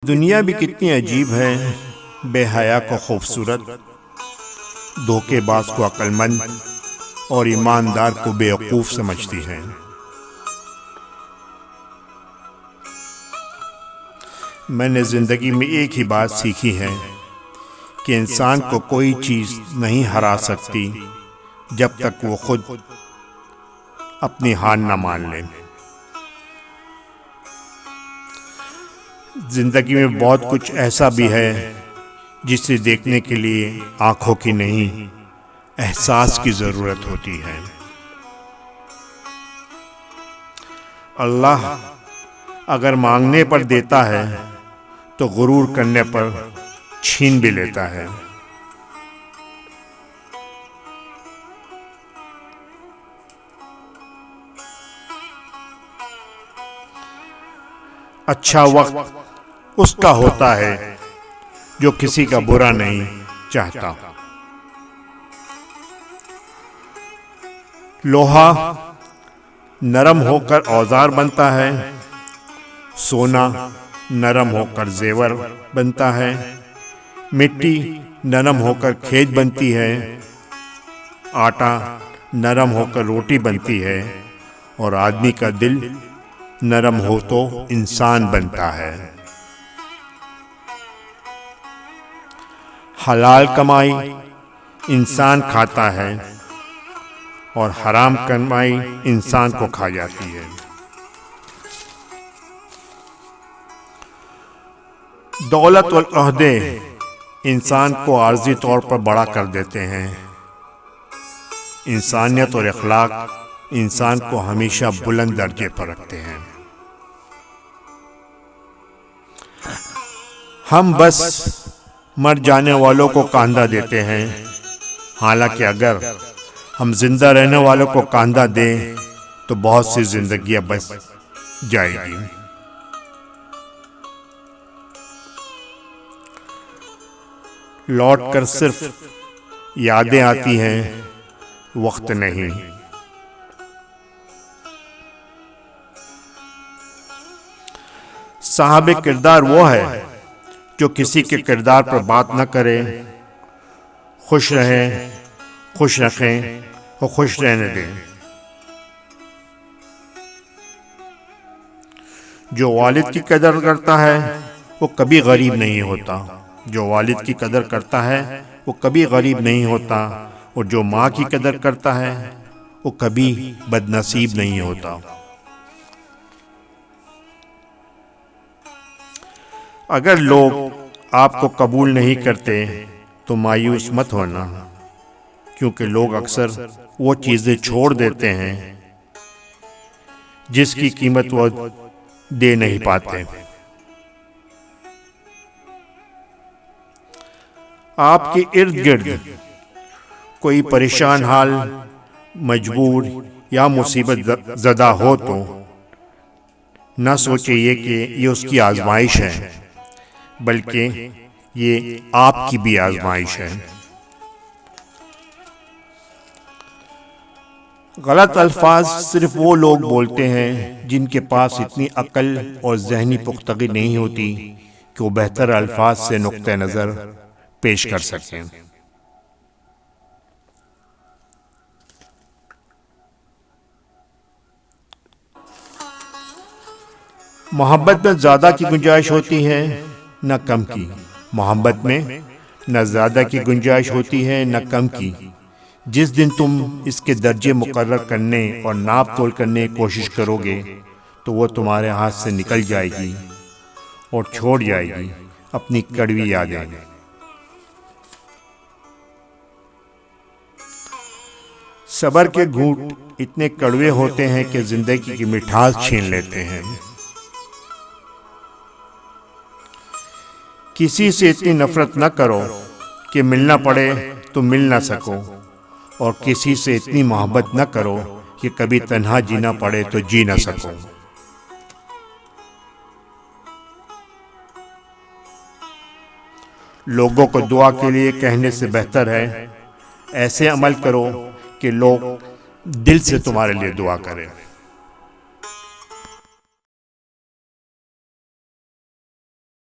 دنیا بھی کتنی عجیب ہے، بے حیا کو خوبصورت، دھوکے باز کو عقل مند اور ایماندار کو بیوقوف سمجھتی ہے۔ میں نے زندگی میں ایک ہی بات سیکھی ہے کہ انسان کو کوئی چیز نہیں ہرا سکتی جب تک وہ خود اپنی ہار نہ مان لے۔ زندگی میں بہت کچھ ایسا بھی ہے جسے دیکھنے کے لیے آنکھوں کی نہیں، احساس کی ضرورت ہوتی ہے۔ اللہ اگر مانگنے پر دیتا ہے تو غرور کرنے پر چھین بھی لیتا ہے۔ اچھا وقت اس کا ہوتا ہے جو کسی کا برا نہیں چاہتا۔ لوہا نرم ہو کر اوزار بنتا ہے، سونا نرم ہو کر زیور بنتا ہے، مٹی نرم ہو کر کھیت بنتی ہے، آٹا نرم ہو کر روٹی بنتی ہے، اور آدمی کا دل نرم ہو تو انسان بنتا ہے۔ حلال کمائی انسان کھاتا ہے اور حرام کمائی انسان کو کھا جاتی ہے۔ دولت اور عہدے انسان کو عارضی طور پر بڑا کر دیتے ہیں، انسانیت اور اخلاق انسان کو ہمیشہ بلند درجے پر رکھتے ہیں۔ ہم بس مر جانے والوں کو کاندھا دیتے ہیں، حالانکہ اگر ہم زندہ رہنے والوں کو کاندھا دیں تو بہت سی زندگیاں بچ جائے گی۔ لوٹ کر صرف یادیں آتی ہیں، وقت نہیں۔ صاحب کردار وہ ہے جو کسی کے کردار پر بات نہ کرے، خوش رہیں، خوش رکھیں اور خوش رہنے دیں۔ جو والد کی قدر کرتا ہے وہ کبھی غریب نہیں ہوتا، جو والد کی قدر کرتا ہے وہ کبھی غریب نہیں ہوتا، اور جو ماں کی قدر کرتا ہے وہ کبھی بد نصیب نہیں ہوتا۔ اگر لوگ آپ کو قبول نہیں کرتے تو مایوس مت ہونا، کیونکہ لوگ اکثر وہ چیزیں چھوڑ دیتے ہیں جس کی قیمت وہ دے نہیں پاتے۔ آپ کے ارد گرد کوئی پریشان حال، مجبور یا مصیبت زدہ ہو تو نہ سوچے کہ یہ اس کی آزمائش ہے، بلکہ یہ آپ کی بھی آزمائش ہے۔ غلط الفاظ صرف وہ لوگ بولتے ہیں جن کے پاس اتنی عقل اور ذہنی پختگی نہیں ہوتی کہ وہ بہتر الفاظ سے نقطہ نظر پیش کر سکیں۔ محبت میں زیادہ کی گنجائش ہوتی ہے نہ کم کی، محبت میں نہ زیادہ کی گنجائش ہوتی ہے نہ کم کی۔ جس دن تم اس کے درجے مقرر کرنے اور ناپ تول کرنے کی کوشش کرو گے تو وہ تمہارے ہاتھ سے نکل جائے گی اور چھوڑ جائے گی اپنی کڑوی یادیں۔ صبر کے گھونٹ اتنے کڑوے ہوتے ہیں کہ زندگی کی مٹھاس چھین لیتے ہیں۔ کسی سے اتنی نفرت نہ کرو کہ ملنا پڑے تو مل نہ سکو، اور کسی سے اتنی محبت نہ کرو کہ کبھی تنہا جینا پڑے تو جی نہ سکو۔ لوگوں کو دعا کے لیے کہنے سے بہتر ہے ایسے عمل کرو کہ لوگ دل سے تمہارے لیے دعا کریں۔